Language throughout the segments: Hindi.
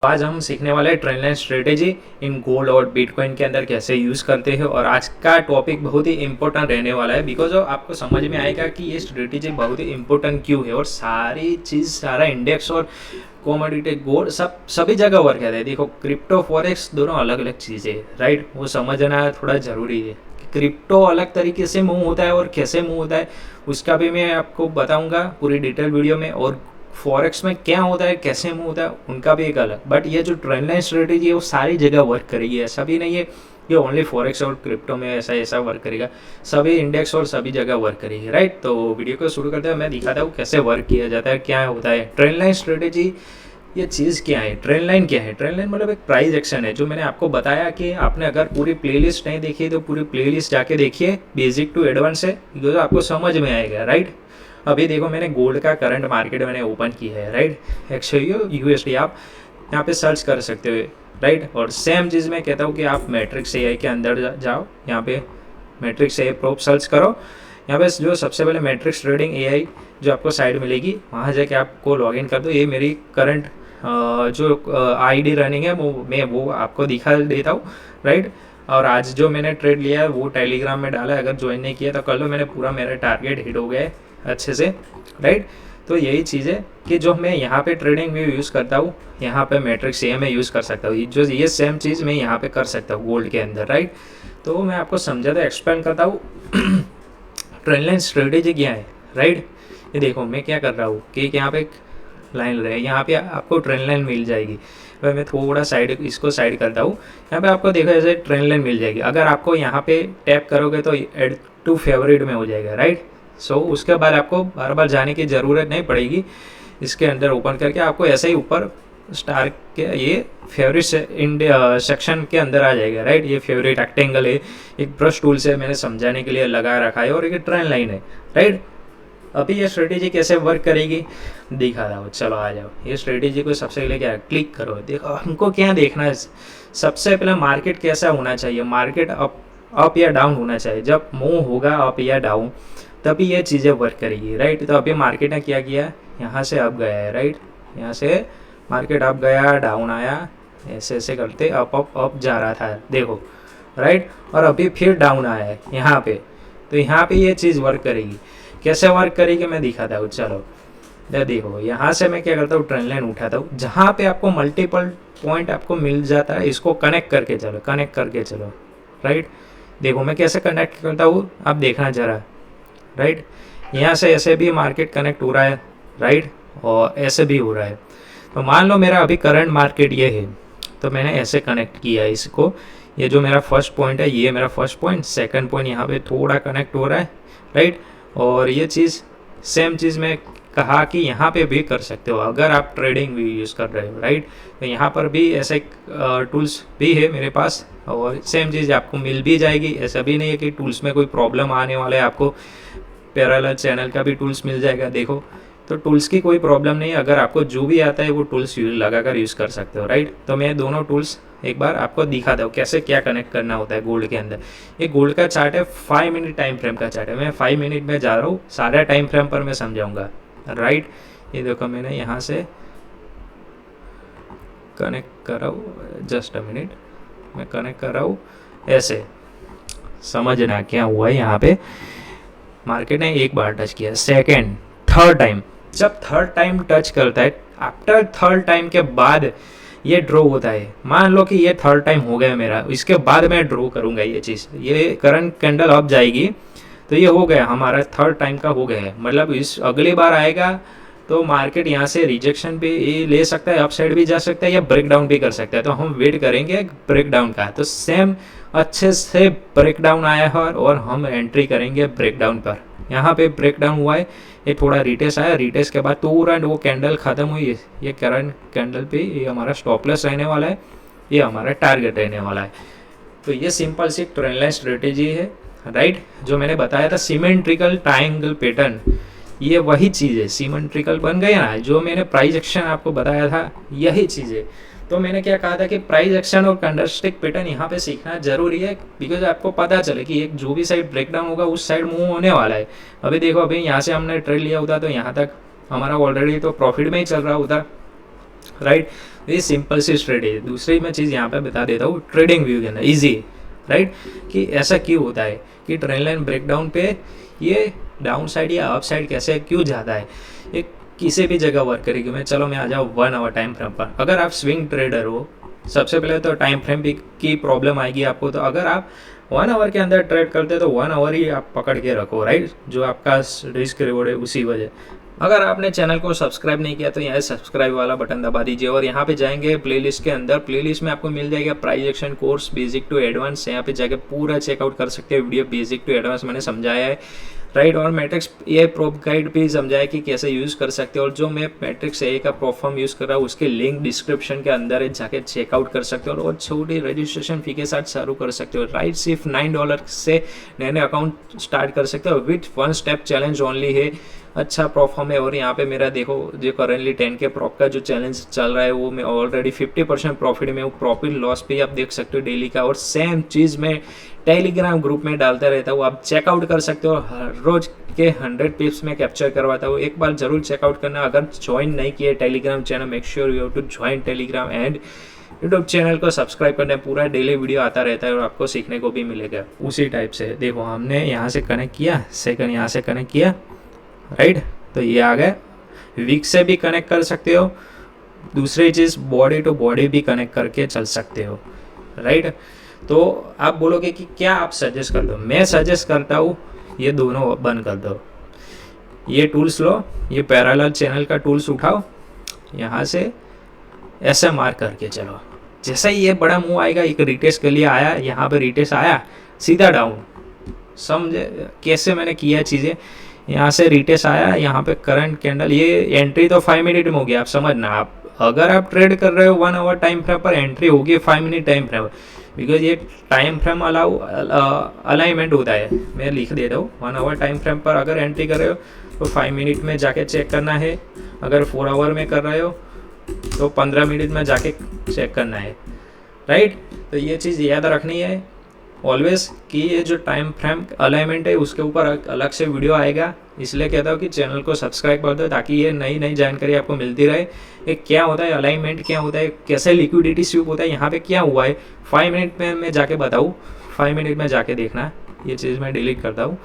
आज हम सीखने वाले हैं trend line strategy in gold और बिटकॉइन के अंदर कैसे यूज़ करते हैं। और आज का टॉपिक बहुत ही इंपॉर्टेंट रहने वाला है बिकॉज आपको समझ में आएगा कि ये स्ट्रेटेजी बहुत ही इंपॉर्टेंट क्यों है। और सारी चीज़, सारा इंडेक्स और कॉमोडिटी गोल्ड सभी जगह वर्क है। देखो, क्रिप्टो फॉरेक्स दोनों अलग अलग चीज़ें है, राइट। वो समझना थोड़ा ज़रूरी है। क्रिप्टो अलग तरीके से मूव होता है और कैसे मूव होता है उसका भी मैं आपको बताऊंगा पूरी डिटेल वीडियो में। और फॉरेक्स में क्या होता है, कैसे मूव होता है, उनका भी एक अलग। बट ये जो ट्रेंड लाइन स्ट्रेटेजी है वो सारी जगह वर्क करेगी। ऐसा भी नहीं है कि ओनली फॉरेक्स और क्रिप्टो में ऐसा वर्क करेगा, सभी इंडेक्स और सभी जगह वर्क करेगी, राइट। तो वीडियो को शुरू करते हैं, मैं दिखाता हूँ कैसे वर्क किया जाता है, क्या होता है ट्रेंड लाइन स्ट्रेटेजी। ये चीज़ क्या है, ट्रेंड लाइन क्या है? ट्रेंड लाइन मतलब एक प्राइस एक्शन है, जो मैंने आपको बताया कि आपने अगर पूरी प्लेलिस्ट नहीं देखी तो पूरी प्लेलिस्ट जाके देखिए, बेसिक टू एडवांस है, जो आपको समझ में आएगा, राइट। अभी देखो, मैंने गोल्ड का करंट मार्केट मैंने ओपन किया है, राइट। XAUUSD आप यहाँ पे सर्च कर सकते हो, राइट। और सेम चीज़ मैं कहता हूँ कि आप मैट्रिक्स AI के अंदर जाओ, यहाँ पे मैट्रिक्स AI प्रो सर्च करो। यहाँ पे जो सबसे पहले मैट्रिक्स ट्रेडिंग AI जो आपको साइड मिलेगी, वहाँ जाके आपको लॉगिन कर दो। ये मेरी करंट जो ID रनिंग है वो आपको दिखा देता हूँ, राइट। और आज जो मैंने ट्रेड लिया है वो टेलीग्राम में डाला है, अगर ज्वाइन नहीं किया तो कर लो। मैंने पूरा मेरा टारगेट हिट हो गया है अच्छे से, राइट। तो यही चीज़ है कि जो मैं यहाँ पे ट्रेडिंग में यूज़ करता हूँ, यहाँ पे मैट्रिक्स AI में यूज़ कर सकता हूँ। जो ये सेम चीज़ मैं यहाँ पे कर सकता हूँ गोल्ड के अंदर, राइट। तो मैं आपको समझाता एक्सप्लेन करता हूँ ट्रेंड लाइन स्ट्रेटेजी क्या है, राइट। ये देखो मैं क्या कर रहा हूँ कि यहाँ पे एक लाइन रहे, यहाँ पे आपको ट्रेंड लाइन मिल जाएगी। वह मैं थोड़ा साइड इसको साइड करता हूँ। यहाँ पे आपको देखो ऐसे ट्रेंड लाइन मिल जाएगी। अगर आपको यहाँ पे टैप करोगे तो ऐड टू फेवरेट में हो जाएगा, राइट। सो उसके बाद आपको बार बार जाने की ज़रूरत नहीं पड़ेगी। इसके अंदर ओपन करके आपको ऐसे ही ऊपर स्टार के ये फेवरेट सेक्शन के अंदर आ जाएगा, राइट। ये फेवरेट रेक्टेंगल है, एक ब्रश टूल से मैंने समझाने के लिए लगा रखा है, और एक ट्रेंड लाइन है, राइट। अभी ये स्ट्रेटेजी कैसे वर्क करेगी दिखा रहा हूँ, चलो आ जाओ। ये स्ट्रेटेजी को सबसे पहले क्या क्लिक करो। देखो हमको क्या देखना है, सबसे पहले मार्केट कैसा होना चाहिए, मार्केट अप या डाउन होना चाहिए। जब मूव होगा अप या डाउन तभी ये चीज़ें वर्क करेगी, राइट। तो अभी मार्केट ने क्या किया, यहाँ से अप गया है, राइट। यहाँ से मार्केट अप गया, डाउन आया, ऐसे ऐसे करते अप जा रहा था, देखो, राइट। और अभी फिर डाउन आया है यहाँ पे। तो यहाँ पे ये चीज़ वर्क करेगी। कैसे वर्क करेगी मैं दिखाता हूँ, चलो। देखो यहाँ से मैं क्या करता हूँ, ट्रेंड लाइन उठाता हूँ, जहाँ पे आपको मल्टीपल पॉइंट आपको मिल जाता है, इसको कनेक्ट करके चलो, राइट। देखो मैं कैसे कनेक्ट करता हूँ, आप देखना जरा, राइट। यहाँ से ऐसे भी मार्केट कनेक्ट हो रहा है, राइट, और ऐसे भी हो रहा है। तो मान लो मेरा अभी करंट मार्केट ये है, तो मैंने ऐसे कनेक्ट किया है इसको। ये जो मेरा फर्स्ट पॉइंट है, ये मेरा फर्स्ट पॉइंट, सेकंड पॉइंट यहाँ पे थोड़ा कनेक्ट हो रहा है, राइट। और ये चीज़ सेम चीज़ में कहा कि यहाँ पे भी कर सकते हो अगर आप ट्रेडिंग भी यूज़ कर रहे हो, राइट। तो यहाँ पर भी ऐसे टूल्स भी है मेरे पास, और सेम चीज़ आपको मिल भी जाएगी। ऐसा भी नहीं है कि टूल्स में कोई प्रॉब्लम आने वाला है, आपको पैरेलल चैनल का भी टूल्स मिल जाएगा, देखो। तो टूल्स की कोई प्रॉब्लम नहीं है, अगर आपको जो भी आता है वो टूल्स लगा कर यूज़ कर सकते हो, राइट। तो मैं दोनों टूल्स एक बार आपको दिखा दूँ कैसे क्या कनेक्ट करना होता है गोल्ड के अंदर। ये गोल्ड का चार्ट है, 5 मिनट टाइम फ्रेम का चार्ट है। मैं 5 मिनट में जा रहा हूँ, सारा टाइम फ्रेम पर मैं समझाऊंगा, राइट। ये देखो मैंने यहाँ से कनेक्ट कर रहा हूँ, जस्ट अ मिनट, मैं कनेक्ट कर रहा हूँ ऐसे, समझना क्या हुआ है। यहाँ पे मार्केट ने एक बार टच किया, सेकेंड, थर्ड टाइम, जब थर्ड टाइम टच करता है, आफ्टर थर्ड टाइम के बाद ये ड्रॉ होता है। मान लो कि ये थर्ड टाइम हो गया मेरा, इसके बाद मैं ड्रॉ करूँगा ये चीज़। ये करंट कैंडल अप जाएगी तो ये हो गया हमारा, थर्ड टाइम का हो गया है। मतलब इस अगली बार आएगा तो मार्केट यहाँ से रिजेक्शन भी ले सकता है, अप साइड भी जा सकता है, या ब्रेक डाउन भी कर सकता है। तो हम वेट करेंगे ब्रेक डाउन का। तो सेम अच्छे से ब्रेक डाउन आया है और हम एंट्री करेंगे ब्रेक डाउन पर। यहाँ पे ब्रेक डाउन हुआ है, ये थोड़ा रिटेस आया, रिटेस के बाद तुरंत वो कैंडल ख़त्म हुई। ये करंट कैंडल पे ये हमारा स्टॉप लॉस रहने वाला है, ये हमारा टारगेट रहने वाला है। तो ये सिंपल सी ट्रेंड लाइन स्ट्रेटेजी है, राइट। जो मैंने बताया था सिमेट्रिकल ट्रायंगल पैटर्न, ये वही चीज़ है। सिमेट्रिकल बन गया ना, जो मैंने प्राइस एक्शन आपको बताया था, यही चीज़ है। तो मैंने क्या कहा था कि प्राइस एक्शन और कैंडलस्टिक पैटर्न यहाँ पे सीखना जरूरी है, बिकॉज आपको पता चले कि एक जो भी साइड ब्रेकडाउन होगा उस साइड मूव होने वाला है। अभी देखो, अभी यहाँ से हमने ट्रेड लिया होता तो यहाँ तक हमारा ऑलरेडी तो प्रॉफिट में ही चल रहा होता, राइट। ये सिंपल सी स्ट्रेटेजी। दूसरी मैं चीज़ यहाँ पे बता देता हूँ, ट्रेडिंग व्यू के अंदर ईजी, राइट, कि ऐसा क्यों होता है कि ट्रेंड लाइन ब्रेकडाउन पे ये डाउन साइड या अप साइड कैसे क्यों जाता है, ये किसी भी जगह वर्क करेगी। मैं आ जाऊँ 1 आवर टाइम फ्रेम पर। अगर आप स्विंग ट्रेडर हो, सबसे पहले तो टाइम फ्रेम की प्रॉब्लम आएगी आपको। तो अगर आप 1 आवर के अंदर ट्रेड करते हैं तो 1 आवर ही आप पकड़ के रखो, राइट, जो आपका रिस्क रिवॉर्ड है उसी वजह। अगर आपने चैनल को सब्सक्राइब नहीं किया तो यहाँ सब्सक्राइब वाला बटन दबा दीजिए और यहाँ पे जाएंगे प्लेलिस्ट के अंदर। प्लेलिस्ट में आपको मिल जाएगा price action course basic to advance. यहाँ पे जाके पूरा चेकआउट कर सकते हैं। वीडियो बेसिक टू एडवांस मैंने समझाया है, राइट, और मैट्रिक्स ए प्रोप गाइड भी समझाया कि कैसे यूज़ कर सकते हो। और जो मैं मैट्रिक्स ए का प्रोफॉर्म यूज़ कर रहा हूँ उसके लिंक डिस्क्रिप्शन के अंदर है, जाके चेकआउट कर सकते हो और छोटी रजिस्ट्रेशन फी के साथ चालू कर सकते हो, राइट। सिर्फ $9 से नए अकाउंट स्टार्ट कर सकते हो विथ 1 स्टेप चैलेंज ओनली है। अच्छा प्रॉफॉर्म है। और यहाँ पे मेरा देखो जो करेंटली 10K प्रॉप का जो चैलेंज चल रहा है वो मैं ऑलरेडी 50% प्रॉफिट में हूँ। प्रॉफिट लॉस पे आप देख सकते हो डेली का। और सेम चीज़ मैं टेलीग्राम ग्रुप में डालता रहता हूँ, आप चेकआउट कर सकते हो। हर रोज के 100 टिप्स में कैप्चर करवाता हूँ, एक बार जरूर चेकआउट करना। अगर ज्वाइन नहीं किए Telegram channel, make sure you have to join Telegram and YouTube channel को सब्सक्राइब करना है। पूरा डेली वीडियो आता रहता है और आपको सीखने को भी मिलेगा उसी टाइप से। देखो हमने यहाँ से कनेक्ट किया, सेकंड यहाँ से कनेक्ट किया, राइट, तो ये आ गया। वीक से भी कनेक्ट कर सकते हो। दूसरी चीज़ बॉडी टू बॉडी भी कनेक्ट करके चल सकते हो, राइट। तो आप बोलोगे कि क्या आप सजेस्ट कर दो, मैं सजेस्ट करता हूँ ये दोनों बंद कर दो। ये टूल्स लो, ये पैरेलल चैनल का टूल्स उठाओ, यहाँ से ऐसे मार्क करके चलो। जैसे ही ये बड़ा मूव आएगा, एक रिटेस्ट के लिए आया, यहाँ पे रिटेस्ट आया, सीधा डाउन। समझे कैसे मैंने किया चीज़ें। यहाँ से रिटेस्ट आया, यहाँ पे करंट कैंडल, ये एंट्री तो 5 मिनट में हो गया। आप समझना, आप अगर आप ट्रेड कर रहे हो 1 आवर टाइम फ्रेम पर, एंट्री होगी 5 मिनट टाइम फ्रेम, बिकॉज ये टाइम फ्रेम अलाइनमेंट होता है। मैं लिख देता हूँ 1 आवर टाइम फ्रेम पर अगर एंट्री कर रहे हो तो 5 मिनट में जाके चेक करना है। अगर 4 आवर में कर रहे हो तो 15 मिनट में जाके चेक करना है, राइट। तो ये चीज़ याद रखनी है ऑलवेज कि ये जो टाइम फ्रेम अलाइनमेंट है उसके ऊपर अलग से वीडियो आएगा। इसलिए कहता हूँ कि चैनल को सब्सक्राइब कर दो ताकि ये नई नई जानकारी आपको मिलती रहे। ये क्या होता है अलाइनमेंट, क्या होता है, कैसे लिक्विडिटी स्वीप होता है, यहाँ पे क्या हुआ है 5 मिनट में मैं जाके बताऊँ। 5 मिनट में जाके देखना, ये चीज़ मैं डिलीट करता हूँ,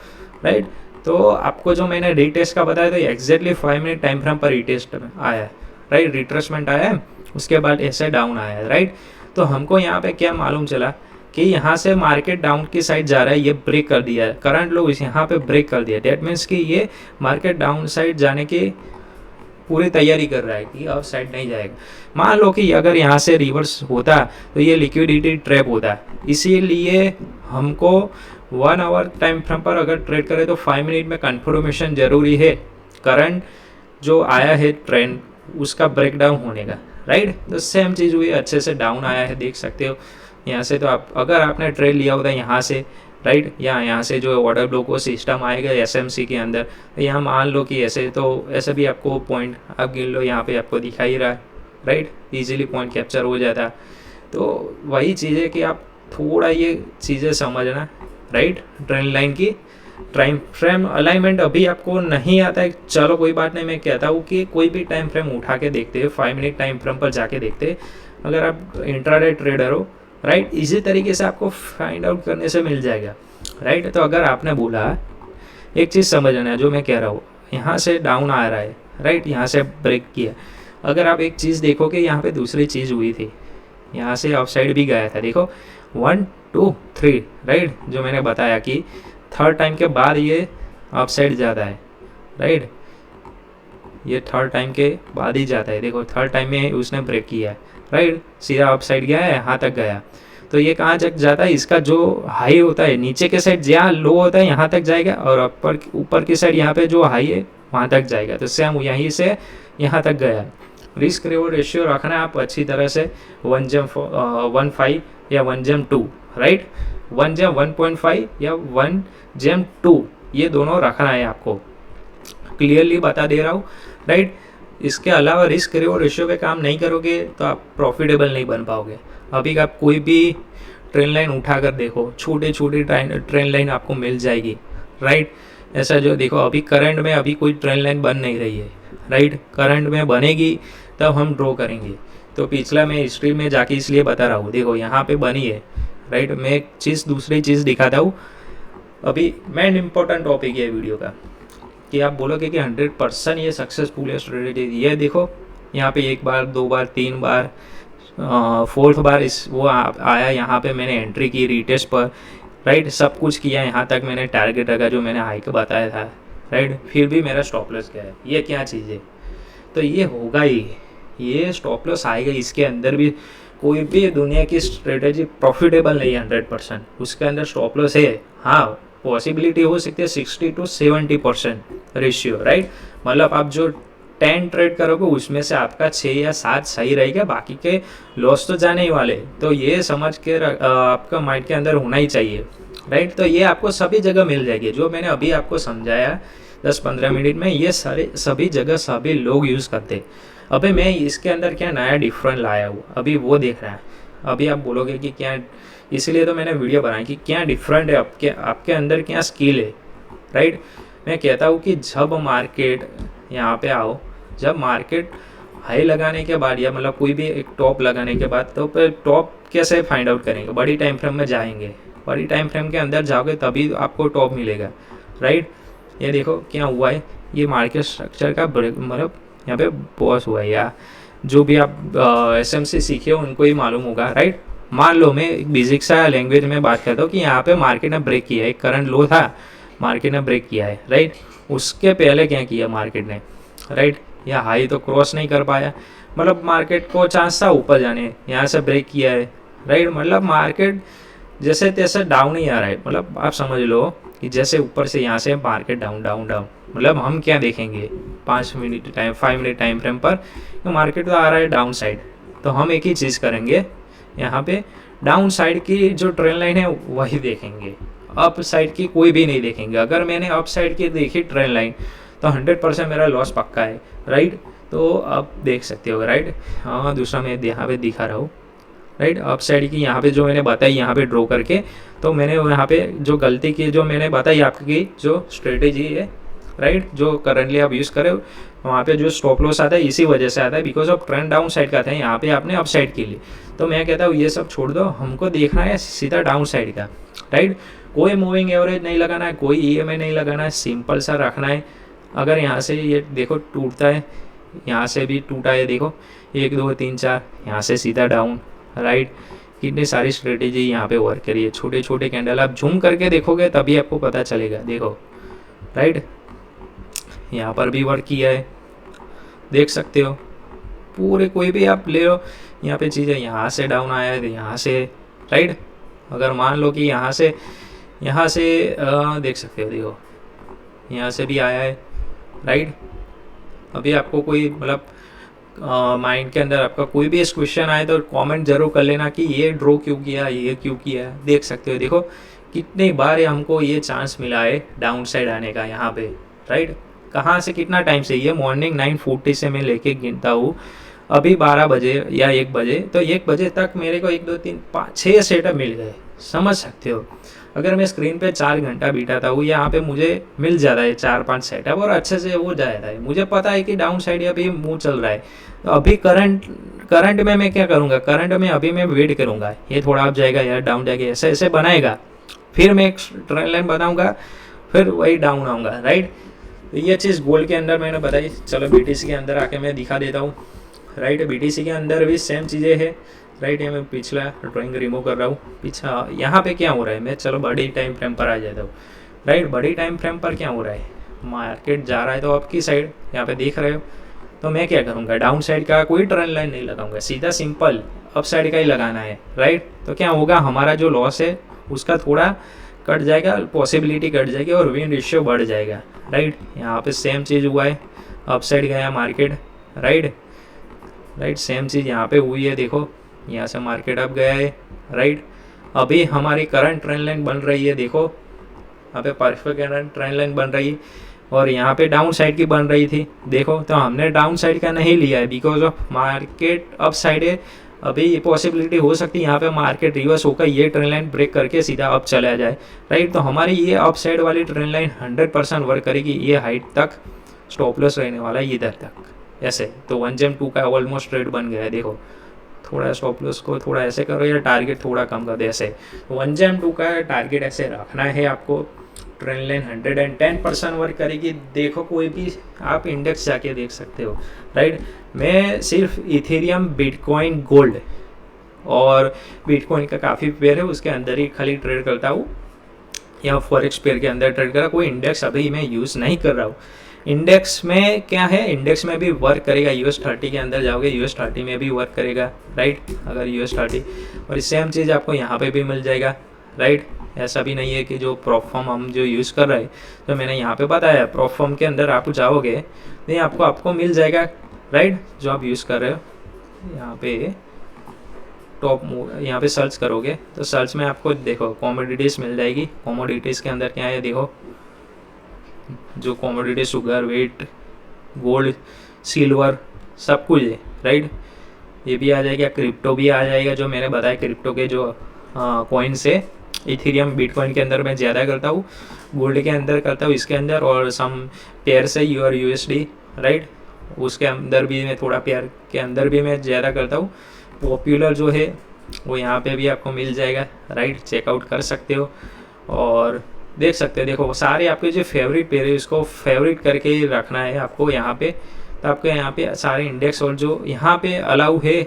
राइट। तो आपको जो मैंने रीटेस्ट का बताया तो एग्जैक्टली 5 मिनट टाइम फ्रेम पर रीटेस्ट आया है, राइट, रिट्रेसमेंट आया है, उसके बाद ऐसे डाउन आया है, राइट। तो हमको यहाँ पे क्या मालूम चला कि यहाँ से मार्केट डाउन की साइड जा रहा है, ये ब्रेक कर दिया है, करंट लो इस यहाँ पे ब्रेक कर दिया। डेट मीन्स कि ये मार्केट डाउन साइड जाने की पूरी तैयारी कर रहा है कि अप साइड नहीं जाएगा। मान लो कि अगर यहाँ से रिवर्स होता तो ये लिक्विडिटी ट्रैप होता। इसीलिए हमको 1 आवर टाइम फ्रेम पर अगर ट्रेड करें तो 5 मिनट में कंफर्मेशन जरूरी है करंट जो आया है ट्रेंड उसका ब्रेक डाउन होने का, राइट। तो सेम चीज़ हुई, अच्छे से डाउन आया है, देख सकते हो यहाँ से। तो आप अगर आपने ट्रेड लिया होता यहाँ से, राइट, या यहाँ से जो ऑर्डर ब्लॉक वो सिस्टम आएगा एसएमसी के अंदर, तो यहाँ मान लो कि ऐसे, तो ऐसे भी आपको पॉइंट आप गिन लो, यहाँ पे आपको दिखा ही रहा है, राइट, इजीली पॉइंट कैप्चर हो जाता। तो वही चीज़ है कि आप थोड़ा ये चीज़ें समझना, राइट। ट्रेंड लाइन की टाइम फ्रेम अलाइनमेंट अभी आपको नहीं आता है, चलो कोई बात नहीं। मैं कहता हूँ कि कोई भी टाइम फ्रेम उठा के देखते हैं, 5 मिनट टाइम फ्रेम पर जाके देखते हैं। अगर आप इंट्राडे ट्रेडर हो, राइट, इसी तरीके से आपको फाइंड आउट करने से मिल जाएगा, राइट। तो अगर आपने बोला, एक चीज़ समझना है जो मैं कह रहा हूँ, यहाँ से डाउन आ रहा है, राइट, यहाँ से ब्रेक किया। अगर आप एक चीज़ देखो कि यहाँ पे दूसरी चीज़ हुई थी, यहाँ से ऑफ साइड भी गया था, देखो 1 2 3, राइट, जो मैंने बताया कि थर्ड टाइम के बाद ये ऑफ साइड जाता है, राइट, ये थर्ड टाइम के बाद ही जाता है। देखो थर्ड टाइम में उसने ब्रेक किया है, राइट, सीधा अप साइड गया है, यहाँ तक गया। तो ये कहाँ तक जाता है, इसका जो हाई होता है नीचे के साइड जहाँ लो होता है यहाँ तक जाएगा, और ऊपर की साइड यहाँ पे जो हाई है वहाँ तक जाएगा। तो सेम यहीं से यहाँ तक गया। रिस्क रिवॉर्ड रेशियो रखना है आप अच्छी तरह से, 1:1.5 या 1:2, राइट, 1:1.5 या 1:2, ये दोनों रखना है आपको, क्लियरली बता दे रहा हूँ, राइट। इसके अलावा रिस्क रिवॉर्ड रेशियो पे काम नहीं करोगे तो आप प्रॉफिटेबल नहीं बन पाओगे। अभी आप कोई भी ट्रेंड लाइन उठा कर देखो, छोटे छोटे ट्रेंड लाइन आपको मिल जाएगी, राइट। ऐसा जो देखो अभी करंट में अभी कोई ट्रेंड लाइन बन नहीं रही है, राइट, करंट में बनेगी तब हम ड्रॉ करेंगे। तो पिछला मैं हिस्ट्री में जाके इसलिए बता रहा हूँ, देखो यहाँ पे बनी है, राइट। मैं एक चीज़ दूसरी चीज़ दिखाता हूँ। अभी मेन इंपॉर्टेंट टॉपिक है वीडियो का कि आप बोलोगे कि 100% ये सक्सेसफुल है स्ट्रेटेजी। ये देखो यहाँ पे 1 बार 2 बार 3 बार 4th बार इस वो आया, यहाँ पे मैंने एंट्री की रीटेस्ट पर, राइट। सब कुछ किया, यहाँ तक मैंने टारगेट रखा जो मैंने हाई का बताया था, राइट। फिर भी मेरा स्टॉप लॉस गया है। ये क्या चीज़ है? तो ये होगा ही, ये स्टॉप लॉस आएगा। इसके अंदर भी कोई भी दुनिया की स्ट्रेटेजी प्रॉफिटेबल नहीं है 100%, उसके अंदर स्टॉप लॉस है। हाँ, पॉसिबिलिटी हो सकती है 60 to 70% रेशियो, राइट। मतलब आप जो 10 ट्रेड करोगे उसमें से आपका 6 या 7 सही रहेगा, बाकी के लॉस तो जाने ही वाले। तो ये समझ के आपका माइंड के अंदर होना ही चाहिए, राइट। तो ये आपको सभी जगह मिल जाएगी, जो मैंने अभी आपको समझाया 10-15 मिनट में, ये सारे सभी जगह सभी लोग यूज़ करते। अभी मैं इसके अंदर क्या नया डिफरेंट लाया हूँ, अभी वो देख रहा है। अभी आप बोलोगे कि क्या, इसलिए तो मैंने वीडियो बनाई कि क्या डिफरेंट है आपके अंदर, क्या स्किल है, राइट। मैं कहता हूँ कि जब मार्केट यहाँ पे आओ, जब मार्केट हाई लगाने के बाद या मतलब कोई भी एक टॉप लगाने के बाद, तो फिर टॉप कैसे फाइंड आउट करेंगे? बड़ी टाइम फ्रेम में जाएंगे, बड़ी टाइम फ्रेम के अंदर जाओगे तभी आपको टॉप मिलेगा, राइट। ये देखो क्या हुआ है, ये मार्केट स्ट्रक्चर का मतलब यहाँ पे बॉस हुआ है, या जो भी आप SMC सीखे हो उनको ही मालूम होगा, राइट। मान लो मैं एक बेसिक सा लैंग्वेज में बात करता हूँ कि यहाँ पे मार्केट ने ब्रेक किया है, एक करंट लो था, मार्केट ने ब्रेक किया है, राइट। उसके पहले क्या किया मार्केट ने, राइट। या हाई तो क्रॉस नहीं कर पाया, मतलब मार्केट को चांस था ऊपर जाने, यहाँ से ब्रेक किया है, राइट। मतलब मार्केट जैसे तैसे डाउन ही आ रहा है, मतलब आप समझ लो कि जैसे ऊपर से यहाँ से मार्केट डाउन डाउन डाउन। मतलब हम क्या देखेंगे 5 minute time 5 minute time frame पर, तो मार्केट तो आ रहा है डाउन साइड, तो हम एक ही चीज़ करेंगे, यहाँ पे डाउन साइड की जो ट्रेंड लाइन है वही देखेंगे, अप साइड की कोई भी नहीं देखेंगे। अगर मैंने अप साइड की देखी ट्रेंड लाइन तो 100% मेरा लॉस पक्का है, राइट। तो आप देख सकते हो, राइट। हाँ, दूसरा मैं यहाँ पे दिखा रहा हूँ, राइट। अप साइड की यहाँ पे जो मैंने बताई, यहाँ पे ड्रॉ करके, तो मैंने यहाँ पे जो गलती की जो मैंने बताई आपकी जो स्ट्रेटेजी है, राइट, जो करंटली आप यूज़ करें, वहाँ पे जो स्टॉप लॉस आता है इसी वजह से आता है, because of trend down side का था, यहाँ पे आपने अप साइड के लिए। तो मैं कहता हूँ ये सब छोड़ दो, हमको देखना है सीधा डाउन साइड का, राइट। कोई मूविंग एवरेज नहीं लगाना है, कोई EMA नहीं लगाना है, सिंपल सा रखना है। अगर यहाँ से ये देखो टूटता है, यहाँ से भी टूटा है, देखो 1 2 3 4, यहाँ से सीधा डाउन, राइट। कितनी सारी स्ट्रेटेजी यहाँ पे वर्क करी है, छोटे छोटे कैंडल आप झूम करके देखोगे तभी आपको पता चलेगा, देखो, राइट। यहाँ पर भी वर्क किया है, देख सकते हो पूरे, कोई भी आप ले लो यहाँ पे चीज़ें, यहाँ से डाउन आया है, यहाँ से, राइट। अगर मान लो कि यहाँ से देख सकते हो, देखो यहाँ से भी आया है, राइट। अभी आपको कोई मतलब माइंड के अंदर आपका कोई भी इस क्वेश्चन आए तो कमेंट जरूर कर लेना कि ये ड्रॉ क्यों किया, ये क्यों किया। देख सकते हो, देखो कितनी बार हमको ये चांस मिला है डाउन साइड आने का यहाँ पे, राइट। कहाँ से, कितना टाइम से, ये मॉर्निंग 9:40 से मैं लेके गिनता हूँ, अभी 12 बजे या 1 बजे, तो 1 बजे तक मेरे को 1 2 3 5 6 सेटअप मिल गए, समझ सकते हो। अगर मैं स्क्रीन पे 4 घंटा बिताता हूँ, यहाँ पे मुझे मिल जाता है 4-5 सेटअप और अच्छे से हो जाता है। मुझे पता है कि डाउन साइड अभी मूव चल रहा है, तो अभी करंट में मैं क्या करूँगा, करंट में अभी मैं वेट करूँगा, ये थोड़ा अप जाएगा यार, डाउन जाएगा, ऐसे ऐसे बनाएगा, फिर मैं एक ट्रेंड लाइन बनाऊँगा, फिर वही डाउन आऊँगा, राइट। तो ये चीज़ गोल्ड के अंदर मैंने बताई। चलो BTC के अंदर आके मैं दिखा देता हूँ, राइट। BTC के अंदर भी सेम चीज़ें हैं, राइट। ये मैं पिछला ड्राइंग रिमूव कर रहा हूँ, पीछा यहाँ पे क्या हो रहा है, मैं चलो बड़ी टाइम फ्रेम पर आ जाता हूँ, राइट। बड़ी टाइम फ्रेम पर क्या हो रहा है, मार्केट जा रहा है तो आपकी साइड यहाँ पे देख रहे हो, तो मैं क्या करूँगा, डाउन साइड का कोई ट्रेंड लाइन नहीं लगाऊंगा, सीधा सिंपल अप साइड का ही लगाना है, राइट। तो क्या होगा, हमारा जो लॉस है उसका थोड़ा कट जाएगा, पॉसिबिलिटी कट जाएगी और विन रेशियो बढ़ जाएगा, राइट। यहाँ पे सेम चीज़ हुआ है, अप साइड गया मार्केट, राइट, सेम चीज़ यहाँ पे हुई है, देखो यहाँ से मार्केट अप गया है, राइट। अभी हमारी करंट ट्रेंड लाइन बन रही है, देखो यहाँ पे परफेक्ट करंट ट्रेंड लाइन बन रही है, और यहाँ पे डाउन साइड की बन रही थी, देखो। तो हमने डाउन साइड का नहीं लिया है because of market up side है। अभी ये पॉसिबिलिटी हो सकती है यहाँ पे मार्केट रिवर्स होकर ये ट्रेंड लाइन ब्रेक करके सीधा अप चला जाए, राइट। तो हमारी ये अप साइड वाली ट्रेंड लाइन 100% वर्क करेगी, ये हाइट तक स्टॉप लॉस रहने वाला है इधर तक, ऐसे, तो 1GM2 का ऑलमोस्ट ट्रेड बन गया है। देखो थोड़ा स्टॉप लॉस को थोड़ा ऐसे करो या टारगेट थोड़ा कम कर दे ऐसे। 1GM2 का टारगेट ऐसे रखना है आपको। ट्रेंड लाइन 110% वर्क करेगी। देखो कोई भी आप इंडेक्स जाके देख सकते हो, राइट। मैं सिर्फ इथेरियम, बिटकॉइन, गोल्ड और बिटकॉइन का काफ़ी पेयर है, उसके अंदर ही खाली ट्रेड करता हूँ, या फॉरेक्स पेयर के अंदर ट्रेड करा। कोई इंडेक्स अभी मैं यूज़ नहीं कर रहा हूँ। इंडेक्स में क्या है, इंडेक्स में भी वर्क करेगा। US30 के अंदर जाओगे, US30 में भी वर्क करेगा, राइट। अगर US30 और सेम चीज़ आपको यहाँ पे भी मिल जाएगा, राइट। ऐसा भी नहीं है कि जो प्रोफॉर्म हम जो यूज़ कर रहे हैं, तो मैंने यहाँ पे बताया प्रोफॉर्म के अंदर आप जाओगे नहीं, आपको मिल जाएगा, राइट। जो आप यूज़ कर रहे हो यहाँ पे टॉप यहाँ पे सर्च करोगे तो सर्च में आपको देखो कॉमोडिटीज़ मिल जाएगी। कॉमोडिटीज़ के अंदर क्या है, देखो जो commodity sugar, wheat, gold, silver सब कुछ है, राइट। ये भी आ जाएगा, क्रिप्टो भी आ जाएगा, जो मैंने बताया क्रिप्टो के जो कॉइन्स है। इथेरियम, बिटकॉइन के अंदर मैं ज़्यादा करता हूँ, गोल्ड के अंदर करता हूँ इसके अंदर, और सम पेयर से USD, राइट। उसके अंदर भी मैं थोड़ा पेयर के अंदर भी मैं ज़्यादा करता हूँ। पॉपुलर जो है वो यहाँ पे भी आपको मिल जाएगा, राइट। चेकआउट कर सकते हो और देख सकते हैं। देखो सारे आपके जो फेवरेट पेयर है उसको फेवरेट करके ही रखना है आपको यहाँ पे। तो आपको यहाँ पे सारे इंडेक्स और जो यहाँ पे अलाउ है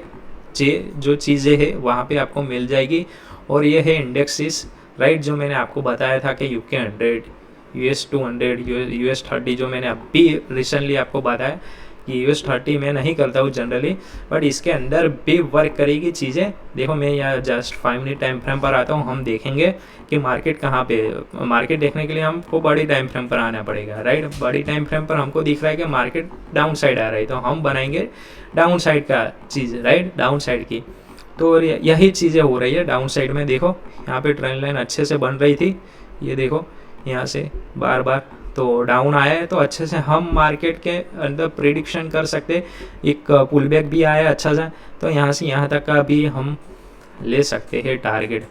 जो चीज़ें है वहाँ पे आपको मिल जाएगी। और ये है इंडेक्सेस, राइट, जो मैंने आपको बताया था कि UK 100, US200, US30, जो मैंने अभी रिसेंटली आपको बताया कि US30 मैं नहीं करता हूँ जनरली, बट इसके अंदर भी वर्क करेगी चीज़ें। देखो मैं यहाँ जस्ट 5 मिनट टाइम फ्रेम पर आता हूँ, हम देखेंगे कि मार्केट कहाँ पे। मार्केट देखने के लिए हमको बड़ी टाइम फ्रेम पर आना पड़ेगा, राइट। बड़ी टाइम फ्रेम पर हमको दिख रहा है कि मार्केट डाउन साइड आ रही है, तो हम बनाएंगे डाउन साइड का चीज़, राइट, डाउन साइड की। तो यही चीज़ें हो रही है डाउन साइड में। देखो यहाँ पे ट्रेंड लाइन अच्छे से बन रही थी, ये देखो यहाँ से बार बार तो डाउन आया है, तो अच्छे से हम मार्केट के अंदर प्रिडिक्शन कर सकते। एक पुल बैक भी आया अच्छा सा, तो यहाँ से यहाँ तक का भी हम ले सकते हैं टारगेट,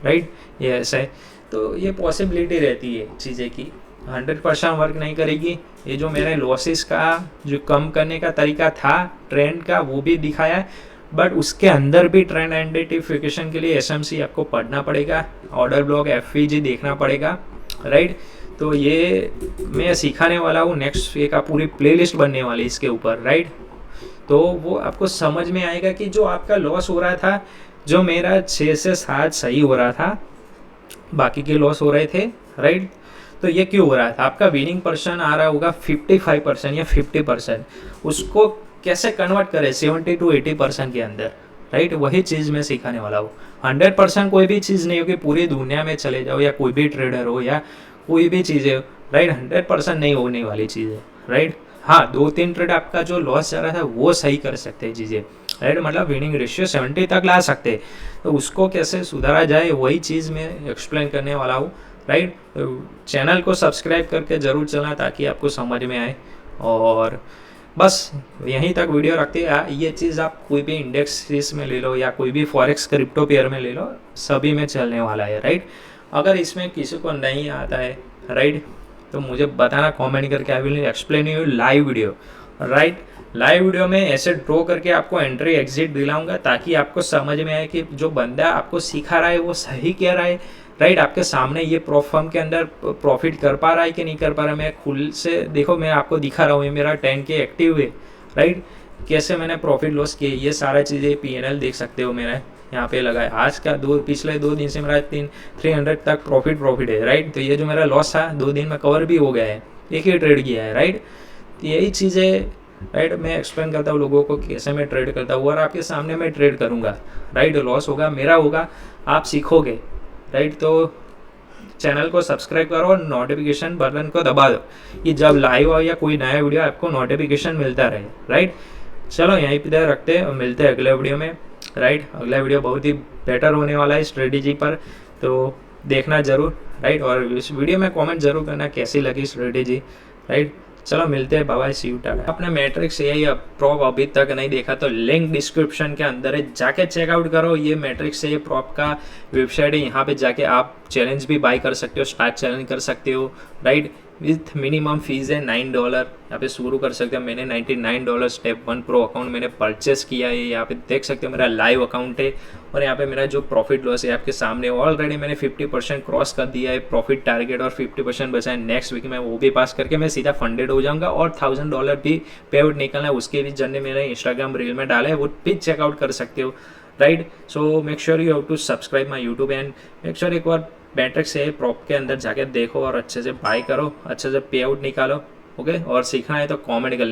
राइट। ये ऐसा है, तो ये पॉसिबिलिटी रहती है चीज़ें की। 100% वर्क नहीं करेगी। ये जो मेरे लॉसेस का जो कम करने का तरीका था ट्रेंड का, वो भी दिखाया है, बट उसके अंदर भी ट्रेंड आइडेंटिफिकेशन के लिए SMC आपको पढ़ना पड़ेगा, ऑर्डर ब्लॉक, FVG देखना पड़ेगा, राइट। तो ये मैं सिखाने वाला हूँ नेक्स्ट वीक, आप पूरी प्लेलिस्ट बनने वाली इसके ऊपर, राइट। तो वो आपको समझ में आएगा कि जो आपका लॉस हो रहा था, जो मेरा 6 से 7 सही हो रहा था, बाकी के लॉस हो रहे थे, राइट। तो ये क्यों हो रहा था, आपका विनिंग पर्सन आ रहा होगा 55% या 50%, उसको कैसे कन्वर्ट करें 70 to 80% के अंदर, राइट। वही चीज़ मैं सिखाने वाला हूँ। 100% कोई भी चीज़ नहीं होगी, पूरी दुनिया में चले जाओ या कोई भी ट्रेडर हो या कोई भी चीज़ है, राइट, 100% नहीं होने वाली चीज़ है, राइट। हाँ 2-3 ट्रेड आपका जो लॉस जा रहा था वो सही कर सकते हैं चीज़ें, राइट, मतलब विनिंग रेशियो 70 तक ला सकते हैं। तो उसको कैसे सुधारा जाए वही चीज़ मैं एक्सप्लेन करने वाला हूँ, राइट। तो चैनल को सब्सक्राइब करके ज़रूर चलना ताकि आपको समझ में आए। और बस यहीं तक वीडियो रखते हैं। ये चीज़ आप कोई भी इंडेक्स में ले लो या कोई भी फॉरेक्स क्रिप्टो पेयर में ले लो, सभी में चलने वाला है, राइट। अगर इसमें किसी को नहीं आता है, राइट, तो मुझे बताना कमेंट करके, I will explain you live video, right. Live video में ऐसे ड्रॉ करके आपको एंट्री एग्जिट दिलाऊंगा ताकि आपको समझ में आए कि जो बंदा आपको सिखा रहा है वो सही कह रहा है, राइट। आपके सामने ये फर्म के अंदर प्रॉफिट कर पा रहा है कि नहीं कर पा रहा है। मैं खुल से देखो मैं आपको दिखा रहा हूँ, ये मेरा 10K एक्टिव है, राइट। कैसे मैंने प्रॉफिट लॉस किए ये सारा चीज़ें PNL देख सकते हो मेरा यहाँ पे लगा है। आज का पिछले 2 दिन से मेरा 300 तक प्रॉफिट है, राइट। तो ये जो मेरा लॉस था 2 दिन में कवर भी हो गया है, एक ही ट्रेड किया है, राइट। तो यही चीज़ें, राइट, मैं एक्सप्लेन करता हूँ लोगों को कैसे मैं ट्रेड करता हूँ, और आपके सामने मैं ट्रेड करूँगा, राइट। लॉस होगा मेरा होगा, आप सीखोगे, राइट। तो चैनल को सब्सक्राइब करो और नोटिफिकेशन बटन को दबा दो कि जब लाइव हो या कोई नया वीडियो आपको नोटिफिकेशन मिलता रहे, राइट। चलो यहीं पे रखते हैं और मिलते हैं अगले वीडियो में, राइट। अगला वीडियो बहुत ही बेटर होने वाला है स्ट्रेटेजी पर, तो देखना ज़रूर, राइट। और इस वीडियो में कमेंट जरूर करना कैसी लगी स्ट्रेटेजी, राइट। चलो मिलते हैं, bye bye, see you, tata. अपने मैट्रिक्स AI प्रॉप अभी तक नहीं देखा तो लिंक डिस्क्रिप्शन के अंदर है, जाके चेकआउट करो। ये मैट्रिक्स AI प्रॉप का वेबसाइट है, यहाँ पे जाके आप चैलेंज भी बाय कर सकते हो, स्टार्ट चैलेंज कर सकते हो, राइट। विथ मिनिमम फीस है $9। यहाँ पे शुरू कर सकते हैं। मैंने $99 स्टेप 1 प्रो अकाउंट मैंने परचेस किया है। यहाँ पे देख सकते हो मेरा लाइव अकाउंट है और यहाँ पे मेरा जो प्रॉफिट लॉस है आपके सामने। ऑलरेडी मैंने 50% क्रॉस कर दिया है प्रॉफिट टारगेट और 50% बचा है। नेक्स्ट वीक में वो भी पास करके मैं सीधा फंडेड हो जाऊँगा और $1000 भी पे आउट निकलना है। उसके भी जर्नी मेरे इंस्टाग्राम रील में डाला है, वो भी चेकआउट कर सकते हो, right. So make sure you have to subscribe my YouTube and make sure एक बार मैट्रिक्स है प्रॉप के अंदर जाके देखो और अच्छे से बाय करो, अच्छे से पे आउट निकालो, ओके। और सीखना है तो कमेंट कर लें।